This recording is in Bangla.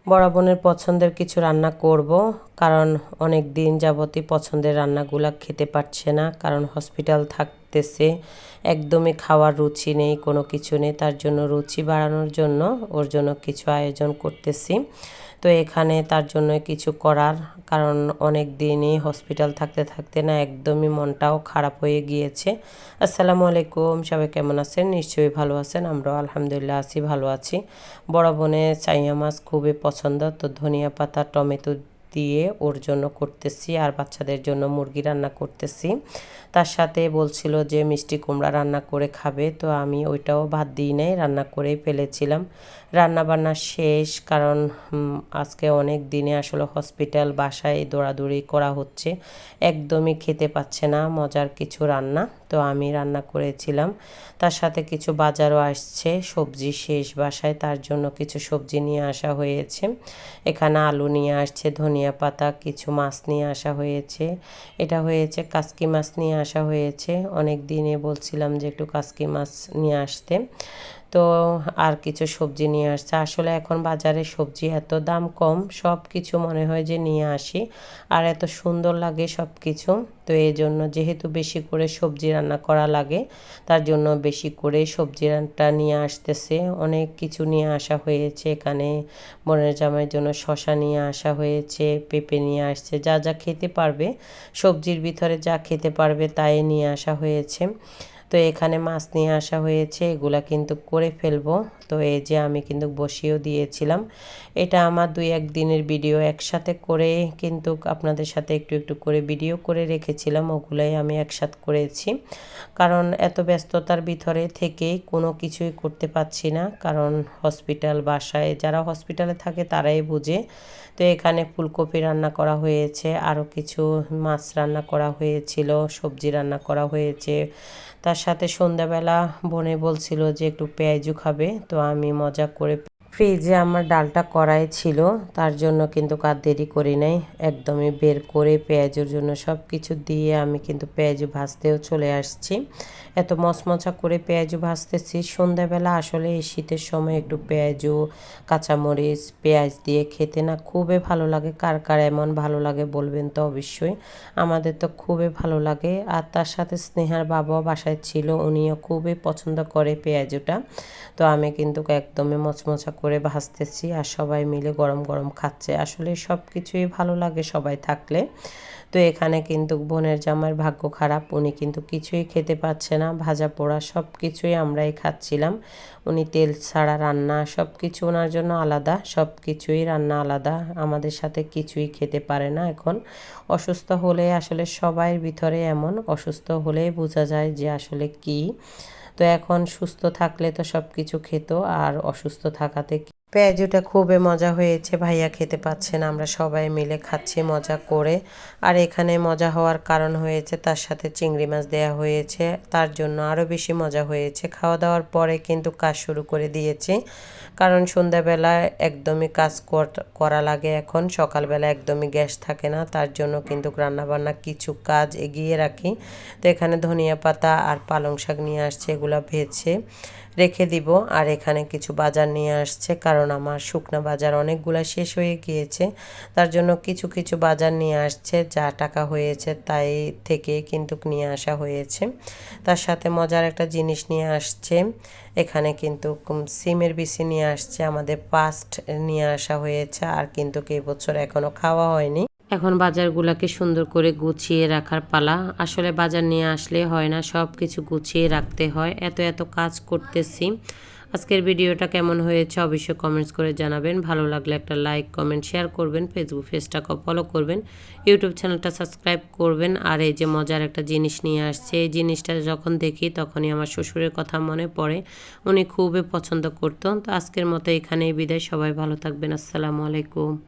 বড় বোনের পছন্দের কিছু রান্না করব, কারণ অনেক দিন যাবতই পছন্দের রান্নাগুলা খেতে পারছে না, কারণ হসপিটাল থাকতেছে, একদমই খাওয়ার রুচি নেই, কোনো কিছু নেই। তার জন্য রুচি বাড়ানোর জন্য ওর জন্য কিছু আয়োজন করতেছি। তো এখানে তার জন্য কিছু করার, কারণ অনেক দিনই হসপিটাল থাকতে থাকতে না একদমই মনটাও খারাপ হয়ে গিয়েছে। আসসালামু আলাইকুম, সবাই কেমন আছেন? নিশ্চয়ই ভালো আছেন। আমরাও আলহামদুলিল্লাহ আছি, ভালো আছি। বড় বোনের চাইয়া মাছ খুবই পছন্দ, তো ধনিয়া পাতা টমেটো দিয়ে ওর জন্য করতেছি, আর বাচ্চাদের জন্য মুরগি রান্না করতেছি। তার সাথে বলছিল যে মিষ্টি কুমড়া রান্না করে খাবে, তো আমি ওইটাও ভাত দিই নাই, রান্না করেই ফেলেছিলাম। রান্না বান্না শেষ, কারণ আজকে অনেক দিনে আসলে হসপিটাল বাসায় দৌড়াদৌড়ি করা হচ্ছে, একদমই খেতে পাচ্ছে না মজার কিছু রান্না। তো আমি রান্না করেছিলাম, তার সাথে কিছু বাজারও আসছে, সবজি শেষ বাসায়, তার জন্য কিছু সবজি নিয়ে আসা হয়েছে। এখানে আলু নিয়ে আসছে, ধনিয়া পাতা, কিছু মাছ নিয়ে আসা হয়েছে। এটা হয়েছে কাসকি মাছ নিয়ে আসা হয়েছে, অনেক দিনে বলছিলাম যে একটু কাসকি মাছ নিয়ে আসতে। তো আর কিছু সবজি নিয়ে আসছে। আসলে এখন বাজারে সবজি এত দাম কম, সব কিছু মনে হয় যে নিয়ে আসি, আর এত সুন্দর লাগে সব কিছু। তো এই জন্য যেহেতু বেশি করে সবজি রান্না করা লাগে, তার জন্য বেশি করে সবজি রান্নাটা নিয়ে আসতেছে। অনেক কিছু নিয়ে আসা হয়েছে এখানে। বোনের জামাইয়ের জন্য শসা নিয়ে আসা হয়েছে, পেঁপে নিয়ে আসছে, যা যা খেতে পারবে, সবজির ভিতরে যা খেতে পারবে তাই নিয়ে আসা হয়েছে। তো এখানে মাছ নিয়ে আসা হয়েছে, এগুলা কিন্তু করে ফেলবো। তো এই যে আমি কিন্তু বসিয়েও দিয়েছিলাম। এটা আমার 2-1 দিনের ভিডিও একসাথে করে কিন্তু আপনাদের সাথে একটু একটু করে ভিডিও করে রেখেছিলাম, ওগুলাই আমি একসাথে করেছি। কারণ এত ব্যস্ততার ভিতরে থেকেই কোনো কিছুই করতে পারছি না, কারণ হসপিটাল বাসায় যারা হসপিটালে থাকে তারাই বুঝে। তো এখানে ফুলকপি রান্না করা হয়েছে, আরও কিছু মাছ রান্না করা হয়েছিল, সবজি রান্না করা হয়েছে। তার সাথে সন্ধ্যাবেলা বোনে বলছিল যে একটু পেঁয়াজু খাবে, তো আমি মজা করে ফ্রিজে আমার ডালটা কড়াই ছিল, তার জন্য কিন্তু কার দেরি করি নাই, একদমই বের করে পেঁয়াজুর জন্য সব কিছু দিয়ে আমি কিন্তু পেঁয়াজু ভাজতেও চলে আসছি। এত মচমচা করে পেঁয়াজু ভাজতেছি সন্ধ্যাবেলা। আসলে এই শীতের সময় একটু পেঁয়াজু, কাঁচামরিচ, পেঁয়াজ দিয়ে খেতে না খুবই ভালো লাগে। কার কার এমন ভালো লাগে বলবেন তো অবশ্যই, আমাদের তো খুবই ভালো লাগে। আর তার সাথে স্নেহার বাবাও বাসায় ছিল, উনিও খুবই পছন্দ করে পেঁয়াজুটা। তো আমি কিন্তু একদমই মচমচা করে ভাজতেছি, আর সবাই মিলে গরম গরম খাচ্ছে। আসলে সব কিছুই ভালো লাগে সবাই থাকলে। তো এখানে কিন্তু বোনের জামাইয়ের ভাগ্য খারাপ, উনি কিন্তু কিছুই খেতে পাচ্ছে না, ভাজা পোড়া সব কিছুই আমরাই খাচ্ছিলাম। উনি তেল ছাড়া রান্না সব কিছু ওনার জন্য আলাদা, সব কিছুই রান্না আলাদা, আমাদের সাথে কিছুই খেতে পারে না। এখন অসুস্থ হলে আসলে সবার ভিতরে এমন, অসুস্থ হলেই বোঝা যায় যে আসলে কি। তো এখন সুস্থ থাকলে তো সব কিছু খেত, আর অসুস্থ থাকাতে পেঁয়াজুটা খুবই মজা হয়েছে। ভাইয়া খেতে পাচ্ছে না, আমরা সবাই মিলে খাচ্ছি মজা করে। আর এখানে মজা হওয়ার কারণ হয়েছে তার সাথে চিংড়ি মাছ দেয়া হয়েছে, তার জন্য আরও বেশি মজা হয়েছে। খাওয়া দাওয়ার পরে কিন্তু কাজ শুরু করে দিয়েছি, কারণ সন্ধ্যাবেলায় একদমই কাজ করা লাগে। এখন সকালবেলা একদমই গ্যাস থাকে না, তার জন্য কিন্তু রান্নাবান্না কিছু কাজ এগিয়ে রাখি। তো এখানে ধনিয়া পাতা আর পালং শাক নিয়ে আসছে, এগুলো ভেজে রেখে দিব। আর এখানে কিছু বাজার নিয়ে আসছে, কারণ আমার শুকনা বাজার অনেকগুলা শেষ হয়ে গিয়েছে, তার জন্য কিছু কিছু বাজার নিয়ে আসছে, যা টাকা হয়েছে তাই থেকে কিন্তু নিয়ে আসা হয়েছে। তার সাথে মজার একটা জিনিস নিয়ে আসছে, এখানে কিন্তু সিমের বিচি নিয়ে আসছে, আমাদের পাস্ট নিয়ে আসা হয়েছে, আর কিন্তু এই বছর এখনো খাওয়া হয়নি। এখন বাজারগুলোকে সুন্দর করে গুছিয়ে রাখার পালা। আসলে বাজার নিয়ে আসলে হয় না, সব কিছু গুছিয়ে রাখতে হয়, এত এত কাজ করতেছি। আজকের ভিডিওটা কেমন হয়েছে অবশ্যই কমেন্টস করে জানাবেন। ভালো লাগলে একটা লাইক কমেন্ট শেয়ার করবেন, ফেসবুক পেজটাকে ফলো করবেন, ইউটিউব চ্যানেলটা সাবস্ক্রাইব করবেন। আর এই যে মজার একটা জিনিস নিয়ে আসছে, এই জিনিসটা যখন দেখি তখনই আমার শ্বশুরের কথা মনে পড়ে, উনি খুবই পছন্দ করতেন। তো আজকের মতো এখানেই বিদায়, সবাই ভালো থাকবেন, আসসালামু আলাইকুম।